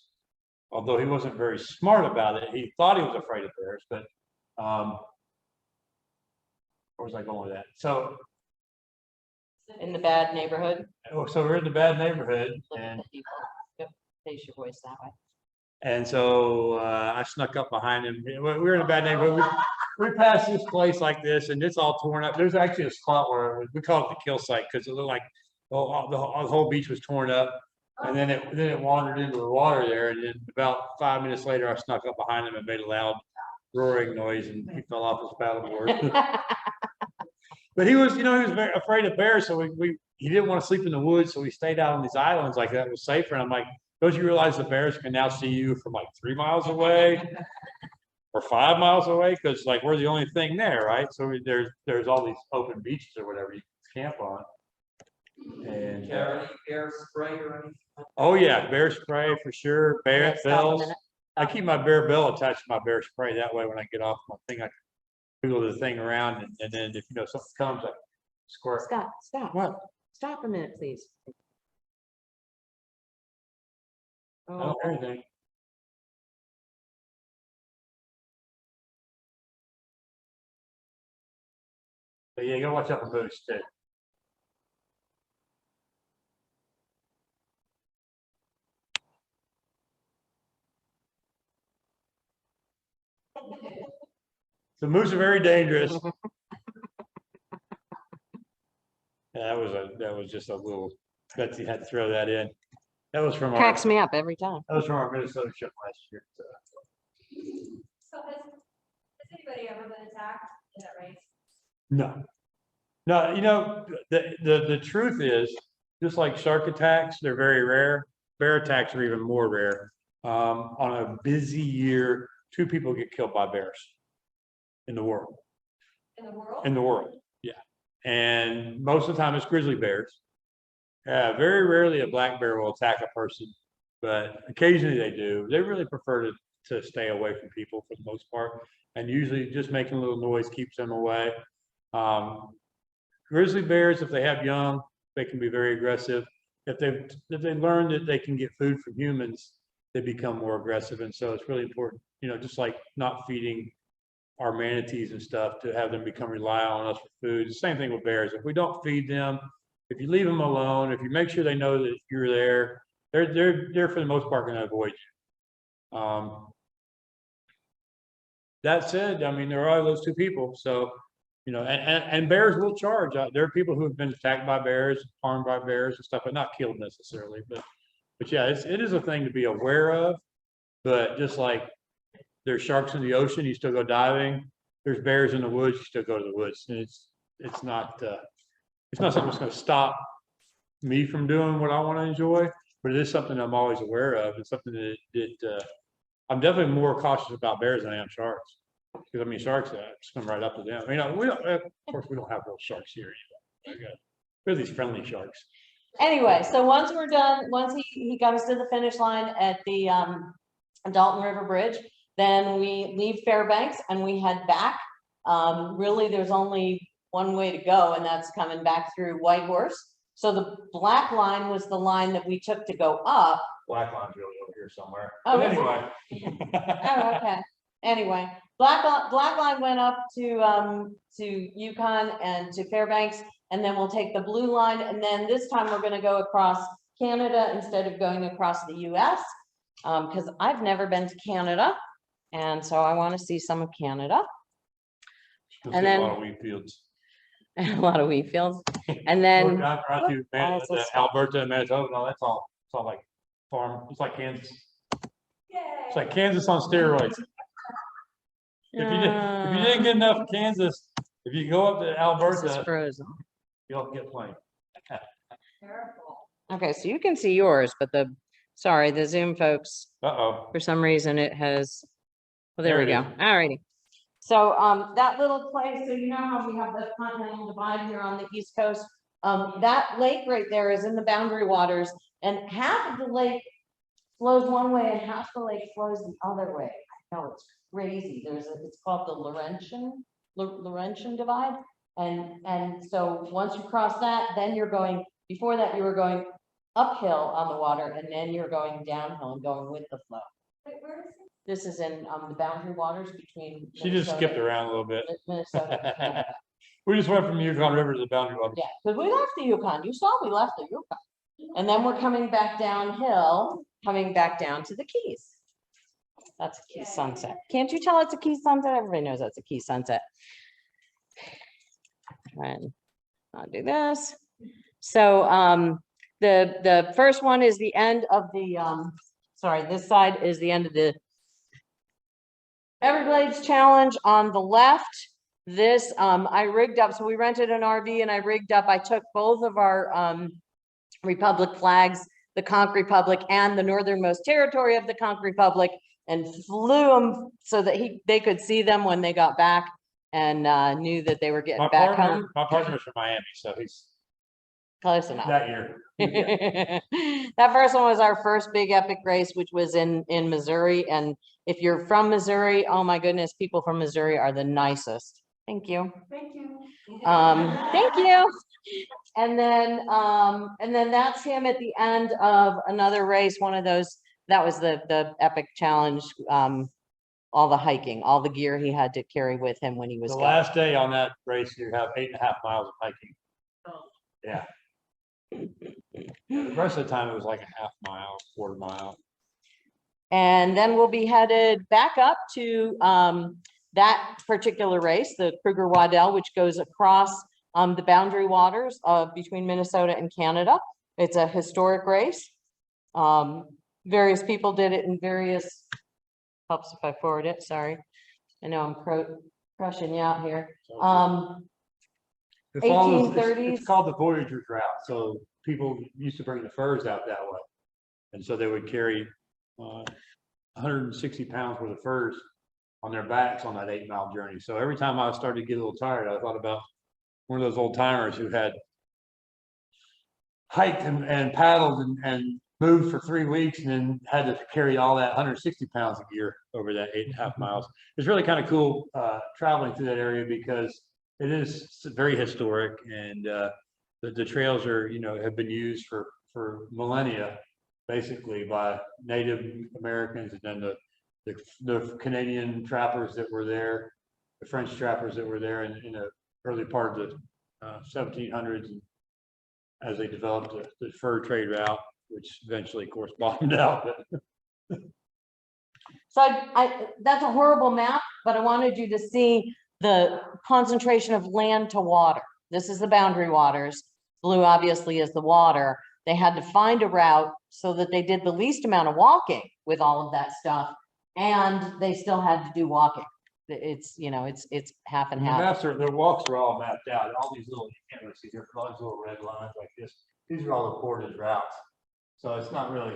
[SPEAKER 3] although he wasn't very smart about it. He thought he was afraid of bears, but where was I going with that? So
[SPEAKER 1] In the bad neighborhood.
[SPEAKER 3] so we're in the bad neighborhood,
[SPEAKER 1] Look at
[SPEAKER 3] and
[SPEAKER 1] the people. Yep, face your voice that way.
[SPEAKER 3] And so I snuck up behind him. We were in a bad neighborhood. We passed this place like this, and it's all torn up. There's actually a spot where we call it the kill site because it looked like the whole beach was torn up. And then it wandered into the water there. And then about 5 minutes later, I snuck up behind him and made a loud roaring noise, and he fell off his paddleboard. But he was very afraid of bears, so he didn't want to sleep in the woods, so he stayed out on these islands like that was safer. And I'm like, don't you realize the bears can now see you from like 3 miles away or 5 miles away? Because like we're the only thing there, right? So there's all these open beaches or whatever you can camp on. And
[SPEAKER 5] Any bear spray or anything?
[SPEAKER 3] oh yeah, bear spray for sure. Bear
[SPEAKER 1] Okay, stop a
[SPEAKER 3] bells.
[SPEAKER 1] minute.
[SPEAKER 3] I keep my bear bell attached to my bear spray. That way, when I get off my thing, I can wiggle the thing around, and then if something comes, I squirt.
[SPEAKER 1] Scott, stop.
[SPEAKER 3] What?
[SPEAKER 1] Stop a minute, please.
[SPEAKER 3] I
[SPEAKER 1] Oh,
[SPEAKER 3] don't hear anything. But yeah, you gotta watch out for moose too. The moose are very dangerous. Yeah, that was just a little, Betsy had to throw that in. That was from
[SPEAKER 1] cracks me up every time.
[SPEAKER 3] our Minnesota trip last year. So.
[SPEAKER 4] So has anybody ever been attacked in that race?
[SPEAKER 3] No, the truth is, just like shark attacks, they're very rare. Bear attacks are even more rare. On a busy year, 2 people get killed by bears in the world.
[SPEAKER 4] In the world?
[SPEAKER 3] In the world, yeah. And most of the time it's grizzly bears. Very rarely a black bear will attack a person, but occasionally they do. They really prefer to stay away from people for the most part, and usually just making a little noise keeps them away. Grizzly bears, if they have young, they can be very aggressive. If they learn that they can get food from humans, they become more aggressive. And so it's really important, just like not feeding our manatees and stuff, to have them become reliant on us for food. The same thing with bears. If we don't feed them, if you leave them alone, if you make sure they know that you're there, they're for the most part going to avoid you. That said, I mean, there are those 2 people. So, and bears will charge. There are people who have been attacked by bears, harmed by bears and stuff, but not killed necessarily. But yeah, it is a thing to be aware of. But just like there's sharks in the ocean, you still go diving. There's bears in the woods, you still go to the woods. And it's not something that's going to stop me from doing what I want to enjoy. But it is something I'm always aware of. It's something I'm definitely more cautious about bears than I am sharks. Because I mean, sharks swim right up to them. You know, we don't, of course, we don't have real sharks here either. We're these friendly sharks.
[SPEAKER 1] Anyway, so once we're done, once he got us to the finish line at the Dalton River Bridge, then we leave Fairbanks and we head back. Really, there's only one way to go, and that's coming back through Whitehorse. So the black line was the line that we took to go up.
[SPEAKER 3] Black line's really over here somewhere.
[SPEAKER 1] Oh,
[SPEAKER 3] But
[SPEAKER 1] is it?
[SPEAKER 3] anyway.
[SPEAKER 1] Oh, okay. Anyway, black line went up to Yukon and to Fairbanks, and then we'll take the blue line, and then this time we're going to go across Canada instead of going across the US, because I've never been to Canada, and so I want to see some of Canada.
[SPEAKER 3] You'll
[SPEAKER 1] And
[SPEAKER 3] see a
[SPEAKER 1] then-
[SPEAKER 3] lot of wheat fields.
[SPEAKER 1] A lot of wheat fields, and then
[SPEAKER 3] Right to
[SPEAKER 1] also
[SPEAKER 3] Alberta and Manitoba, no, it's all like farm, it's like Kansas.
[SPEAKER 4] Yay.
[SPEAKER 3] It's like Kansas on steroids. If you didn't get enough of Kansas, if you go up to
[SPEAKER 1] this is
[SPEAKER 3] Alberta,
[SPEAKER 1] frozen.
[SPEAKER 3] you'll get plenty.
[SPEAKER 4] Careful.
[SPEAKER 1] Okay, so you can see yours, but the Zoom folks,
[SPEAKER 3] Uh-oh.
[SPEAKER 1] for some reason it has, well, there
[SPEAKER 3] There
[SPEAKER 1] we
[SPEAKER 3] it
[SPEAKER 1] go. All righty. So, that little place, so you know how we have the continental divide here on the East Coast? That lake right there is in the boundary waters, and half of the lake flows one way and half the lake flows the other way. I know, it's crazy. It's called the Laurentian divide. And so once you cross that, then you're going, before that you were going uphill on the water, and then you're going downhill and going with the flow.
[SPEAKER 4] Wait, where is it?
[SPEAKER 1] This is in the boundary waters between.
[SPEAKER 3] She just
[SPEAKER 1] Minnesota-
[SPEAKER 3] skipped around a little bit.
[SPEAKER 1] Minnesota. and Canada.
[SPEAKER 3] We just went from Yukon River to the boundary waters.
[SPEAKER 1] Yeah, because we left the Yukon. You saw we left the Yukon. And then we're coming back downhill, coming back down to the Keys. That's a Key sunset. Can't you tell it's a Key sunset? Everybody knows that's a Key sunset. And I'll do this. So the first one is the end of the sorry, this side is the end of the Everglades Challenge. On the left, this I rigged up. So we rented an RV and I rigged up. I took both of our Republic flags, the Conch Republic and the northernmost territory of the Conch Republic, and flew them so that they could see them when they got back, and knew that they were getting back home.
[SPEAKER 3] My partner's from Miami, so he's
[SPEAKER 1] Close enough.
[SPEAKER 3] that year.
[SPEAKER 1] That first one was our first big epic race, which was in Missouri. And if you're from Missouri, oh my goodness, people from Missouri are the nicest. Thank you.
[SPEAKER 4] Thank you.
[SPEAKER 1] Thank you. And then that's him at the end of another race, one of those, that was the epic challenge. All the hiking, all the gear he had to carry with him when he was
[SPEAKER 3] The
[SPEAKER 1] going.
[SPEAKER 3] last day on that race, you have 8.5 miles of hiking.
[SPEAKER 4] Oh.
[SPEAKER 3] Yeah. The rest of the time, it was like a half mile, quarter mile.
[SPEAKER 1] And then we'll be headed back up to that particular race, the Kruger Waddell, which goes across the boundary waters between Minnesota and Canada. It's a historic race. Various people did it in various, helps if I forward it, sorry. I know I'm crushing you out here.
[SPEAKER 3] It follows-
[SPEAKER 1] 1830s.
[SPEAKER 3] It's called the Voyager's route. So people used to bring the furs out that way. And so they would carry 160 pounds worth of furs on their backs on that 8-mile journey. So every time I started to get a little tired, I thought about one of those old timers who had hiked and paddled and moved for 3 weeks and then had to carry all that 160 pounds of gear over that 8.5 miles. It's really kind of cool traveling through that area because it is very historic, and the trails are, have been used for millennia, basically by Native Americans, and then the Canadian trappers that were there, the French trappers that were there in the early part of the 1700s, as they developed the fur trade route, which eventually, of course, bottomed out.
[SPEAKER 1] So that's a horrible map, but I wanted you to see the concentration of land to water. This is the boundary waters. Blue obviously is the water. They had to find a route so that they did the least amount of walking with all of that stuff, and they still had to do walking. It's half and
[SPEAKER 3] The
[SPEAKER 1] half.
[SPEAKER 3] maps their walks are all mapped out. All these little, you can't really see here, all these little red lines like this. These are all the coordinate routes.
[SPEAKER 2] So it's not really,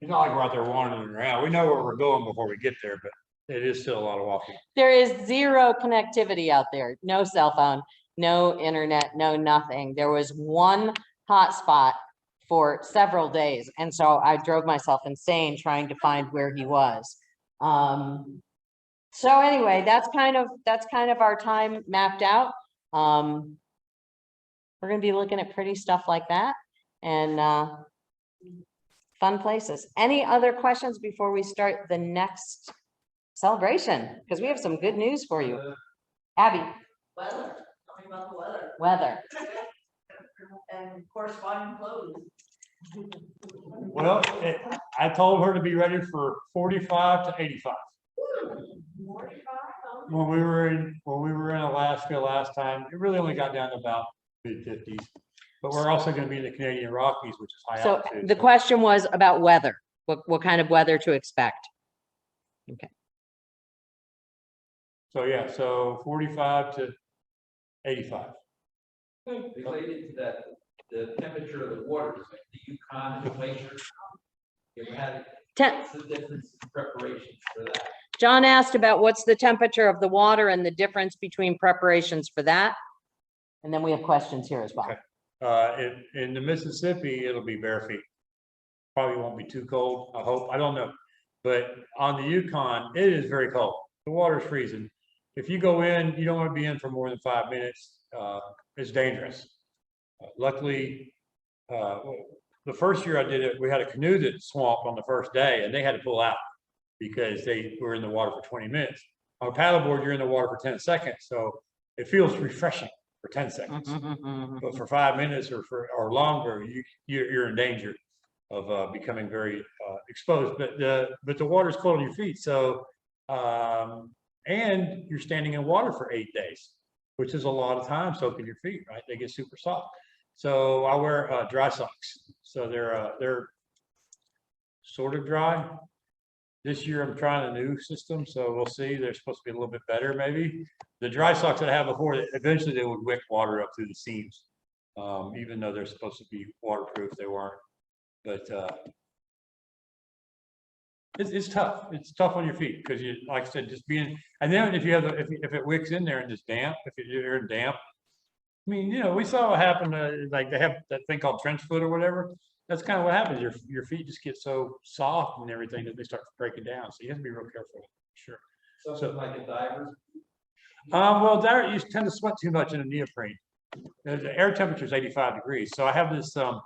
[SPEAKER 2] it's not like we're out there wandering around. We know where we're going before we get there, but it is still a lot of walking.
[SPEAKER 1] There is zero connectivity out there, no cell phone, no internet, no nothing. There was one hotspot for several days. And so I drove myself insane trying to find where he was. So anyway, that's kind of our time mapped out. We're gonna be looking at pretty stuff like that and fun places. Any other questions before we start the next celebration? Because we have some good news for you. Abby,
[SPEAKER 6] Weather, tell me about the weather.
[SPEAKER 1] weather.
[SPEAKER 6] And corresponding clothes.
[SPEAKER 2] Well, I told her to be ready for 45 to 85.
[SPEAKER 6] 45, huh?
[SPEAKER 2] When we were in Alaska last time, it really only got down to about mid-50s. But we're also going to be in the Canadian Rockies, which is high
[SPEAKER 1] So
[SPEAKER 2] altitude.
[SPEAKER 1] the question was about weather, what kind of weather to expect?
[SPEAKER 2] So yeah, so 45 to 85.
[SPEAKER 5] Related to that, the temperature of the waters, like the Yukon and the glaciers. You ever had, what's the difference in preparations for that?
[SPEAKER 1] John asked about what's the temperature of the water and the difference between preparations for that. And then we have questions here as well.
[SPEAKER 2] Okay. In the Mississippi, it'll be bare feet. Probably won't be too cold, I hope. I don't know. But on the Yukon, it is very cold. The water's freezing. If you go in, you don't want to be in for more than 5 minutes. It's dangerous. Luckily, the first year I did it, we had a canoe that swamped on the first day and they had to pull out because they were in the water for 20 minutes. On a paddleboard, you're in the water for 10 seconds. So it feels refreshing for 10 seconds. But for 5 minutes or longer, you're in danger of becoming very exposed. But the water's cold on your feet. So, and you're standing in water for 8 days, which is a lot of time soaking your feet, right? They get super soft. So I wear dry socks. So they're sort of dry. This year I'm trying a new system, so we'll see. They're supposed to be a little bit better, maybe. The dry socks that I had before, eventually they would wick water up through the seams, even though they're supposed to be waterproof, they weren't. But it's tough. It's tough on your feet because you, like I said, just being. And then if you have if it wicks in there and it's damp, if you're in damp. I mean, you know, we saw what happened. Like they have that thing called trench foot or whatever. That's kind of what happens. Your feet just get so soft and everything that they start breaking down. So you have to be real careful. Sure.
[SPEAKER 5] Something like a diver's.
[SPEAKER 2] Well, there you tend to sweat too much in a neoprene. The air temperature is 85 degrees. So I have this. I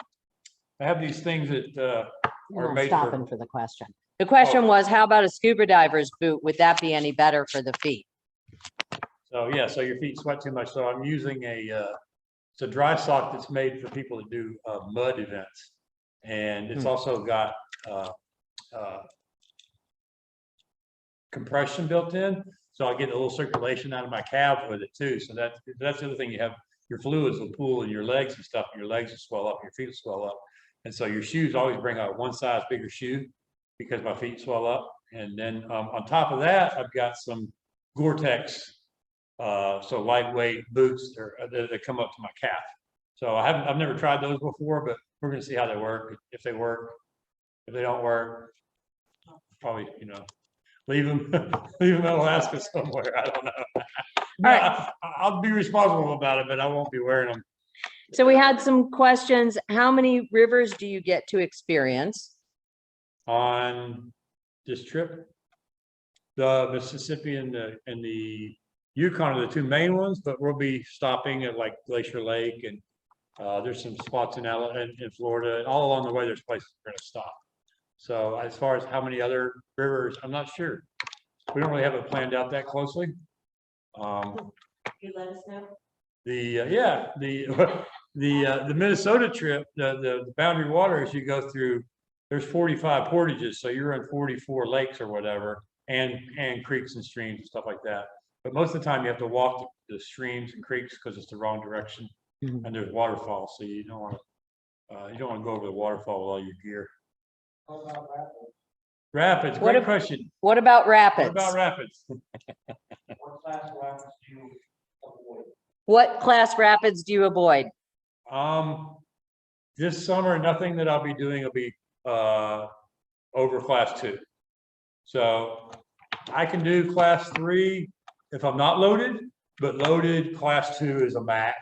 [SPEAKER 2] have these things that
[SPEAKER 1] You're
[SPEAKER 2] are
[SPEAKER 1] not
[SPEAKER 2] made
[SPEAKER 1] stopping for the question. The question was, how about a scuba diver's boot? Would that be any better for the feet?
[SPEAKER 2] So yeah, so your feet sweat too much. So I'm using it's a dry sock that's made for people that do mud events, and it's also got compression built in. So I get a little circulation out of my calf with it too. So that's the other thing. You have your fluids will pool in your legs and stuff. And your legs will swell up, your feet will swell up, and so your shoes always bring out one size bigger shoe because my feet swell up. And then on top of that, I've got some Gore-Tex. So lightweight boots that come up to my calf. So I've never tried those before, but we're going to see how they work. If they work, if they don't work, probably, you know, leave them in Alaska somewhere. I don't know.
[SPEAKER 1] right.
[SPEAKER 2] I'll be responsible about it, but I won't be wearing them.
[SPEAKER 1] So we had some questions. How many rivers do you get to experience?
[SPEAKER 2] On this trip, the Mississippi and the Yukon are the two main ones, but we'll be stopping at like Glacier Lake and there's some spots in Florida, and all along the way there's places we're going to stop. So as far as how many other rivers, I'm not sure. We don't really have it planned out that closely.
[SPEAKER 6] You let us know.
[SPEAKER 2] The Minnesota trip, the boundary waters you go through, there's 45 portages, so you're in 44 lakes or whatever, and creeks and streams and stuff like that. But most of the time you have to walk the streams and creeks because it's the wrong direction, and there's waterfalls, so you don't want to go over the waterfall with all your gear. Rapids, great question.
[SPEAKER 1] What about rapids?
[SPEAKER 2] What about rapids?
[SPEAKER 1] What class rapids do you avoid?
[SPEAKER 2] This summer, nothing that I'll be doing will be over class 2. So I can do class 3 if I'm not loaded, but loaded class 2 is a max.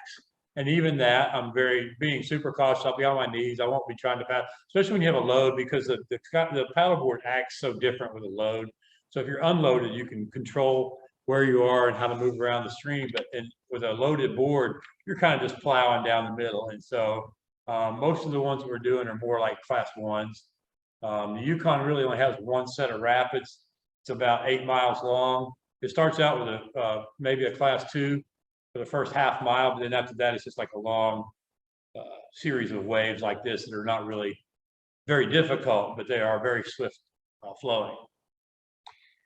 [SPEAKER 2] And even that, I'm being super cautious. I'll be on my knees. I won't be trying to paddle, especially when you have a load, because the paddleboard acts so different with a load. So if you're unloaded, you can control where you are and how to move around the stream. But with a loaded board, you're kind of just plowing down the middle. And so most of the ones that we're doing are more like class 1s. The Yukon really only has one set of rapids. It's about 8 miles long. It starts out with maybe a class 2 for the first half mile, but then after that, it's just like a long series of waves like this that are not really very difficult, but they are very swift flowing.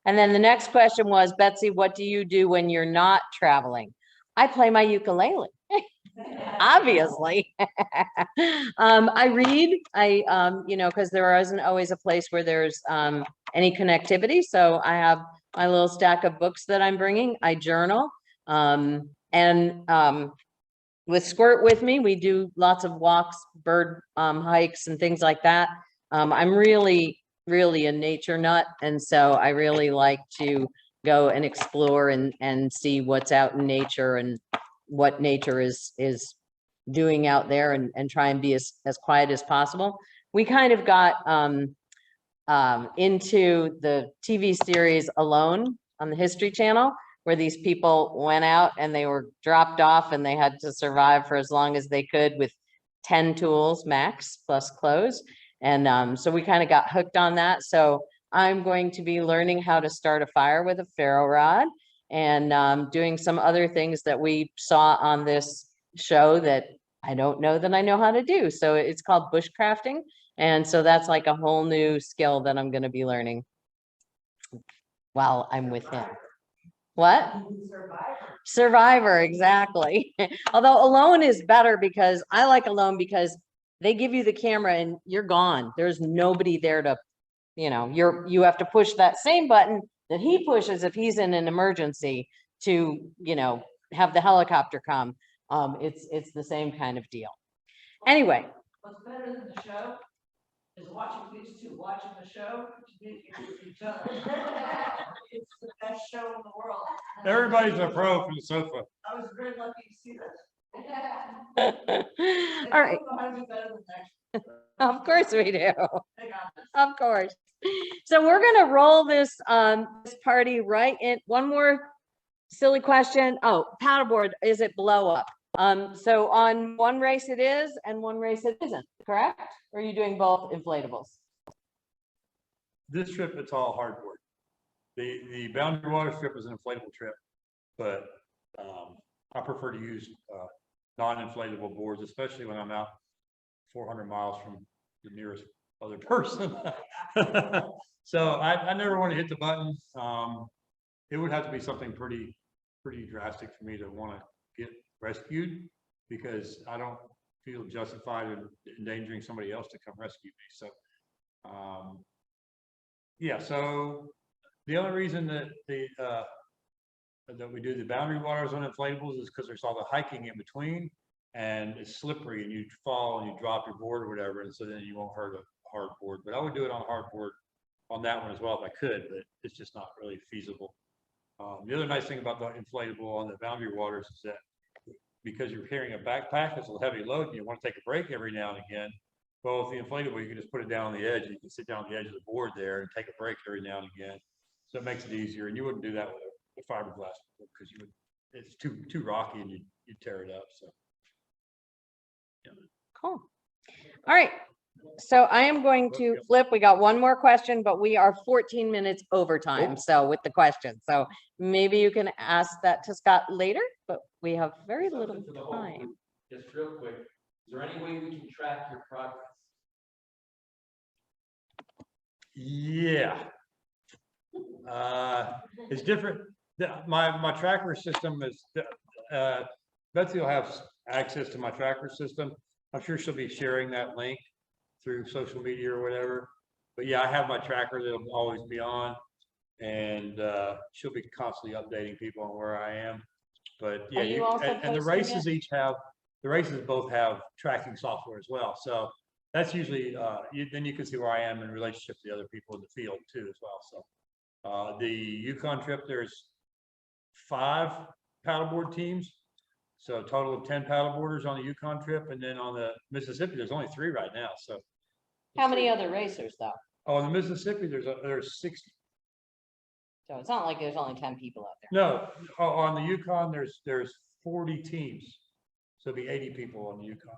[SPEAKER 1] And then the next question was, Betsy, what do you do when you're not traveling? I play my ukulele. Obviously. I read, you know, because there isn't always a place where there's any connectivity. So I have my little stack of books that I'm bringing. I journal. With Squirt with me, we do lots of walks, bird hikes and things like that. I'm really a nature nut. And so I really like to go and explore and see what's out in nature and what nature is doing out there, and try and be as quiet as possible. We kind of got into the TV series Alone on the History Channel, where these people went out and they were dropped off and they had to survive for as long as they could with 10 tools max plus clothes. And so we kind of got hooked on that. So I'm going to be learning how to start a fire with a ferro rod, and doing some other things that we saw on this show that I don't know that I know how to do. So it's called bushcrafting. And so that's like a whole new skill that I'm going to be learning while I'm with him. What? Survivor, exactly. Although Alone is better, because I like Alone because they give you the camera and you're gone. There's nobody there to, you know, you have to push that same button that he pushes if he's in an emergency to, you know, have the helicopter come. It's the same kind of deal. Anyway.
[SPEAKER 4] What's better than the show is watching these two watching the show to meet each other. It's the best show in the world.
[SPEAKER 2] Everybody's a pro from the sofa.
[SPEAKER 4] I was very lucky to see this.
[SPEAKER 1] All right. Of course we do. Of course. So we're going to roll this this party right in. One more silly question. Oh, paddleboard, is it blow up? So on one race it is and one race it isn't, correct? Or are you doing both inflatables?
[SPEAKER 2] This trip, it's all hardboard. The Boundary Water trip is an inflatable trip, but I prefer to use non-inflatable boards, especially when I'm out 400 miles from the nearest other person. So I never want to hit the button. It would have to be something pretty drastic for me to want to get rescued, because I don't feel justified in endangering somebody else to come rescue me. So yeah, so the only reason that that we do the Boundary Waters on inflatables is because there's all the hiking in between, and it's slippery and you fall and you drop your board or whatever, and so then you won't hurt a hard board. But I would do it on a hard board on that one as well if I could, but it's just not really feasible. The other nice thing about the inflatable on the Boundary Waters is that because you're carrying a backpack that's a heavy load and you want to take a break every now and again, well, with the inflatable, you can just put it down on the edge. You can sit down on the edge of the board there and take a break every now and again. So it makes it easier, and you wouldn't do that with a fiberglass because it's too rocky and you'd tear it up. So yeah.
[SPEAKER 1] Cool. All right. So I am going to flip. We got one more question, but we are 14 minutes over time. So with the question, so maybe you can ask that to Scott later, but we have very little time.
[SPEAKER 5] Just real quick, is there any way we can track your progress?
[SPEAKER 2] Yeah. It's different. My tracker system is, Betsy will have access to my tracker system. I'm sure she'll be sharing that link through social media or whatever. But yeah, I have my tracker that'll always be on, and she'll be constantly updating people on where I am. But yeah,
[SPEAKER 1] Are you also
[SPEAKER 2] and the
[SPEAKER 1] posting
[SPEAKER 2] races
[SPEAKER 1] it?
[SPEAKER 2] each have
[SPEAKER 3] the races both have tracking software as well. So that's usually, then you can see where I am in relationship to the other people in the field too as well. So the Yukon trip, there's 5 paddleboard teams. So a total of 10 paddleboarders on the Yukon trip. And then on the Mississippi, there's only 3 right now. So
[SPEAKER 1] How many other racers though?
[SPEAKER 3] oh, in the Mississippi, there's 60.
[SPEAKER 1] So it's not like there's only 10 people out there.
[SPEAKER 3] No, on the Yukon, there's 40 teams. So it'd be 80 people on the Yukon.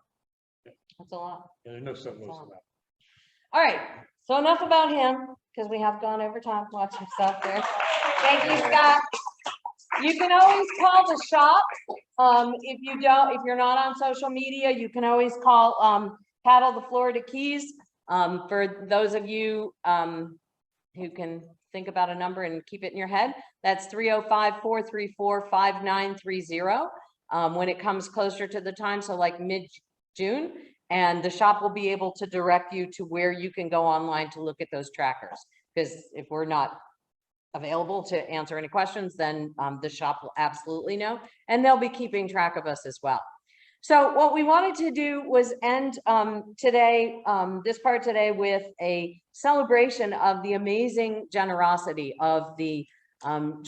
[SPEAKER 1] That's a lot.
[SPEAKER 3] Yeah, there's no so most of that.
[SPEAKER 1] All right, so enough about him, because we have gone over time watching stuff there. Thank you, Scott. You can always call the shop. If you're not on social media, you can always call Paddle the Florida Keys. For those of you who can think about a number and keep it in your head, that's 305-434-5930. When it comes closer to the time, so like mid-June, and the shop will be able to direct you to where you can go online to look at those trackers. Because if we're not available to answer any questions, then the shop will absolutely know, and they'll be keeping track of us as well. So what we wanted to do was end today, this part today, with a celebration of the amazing generosity of the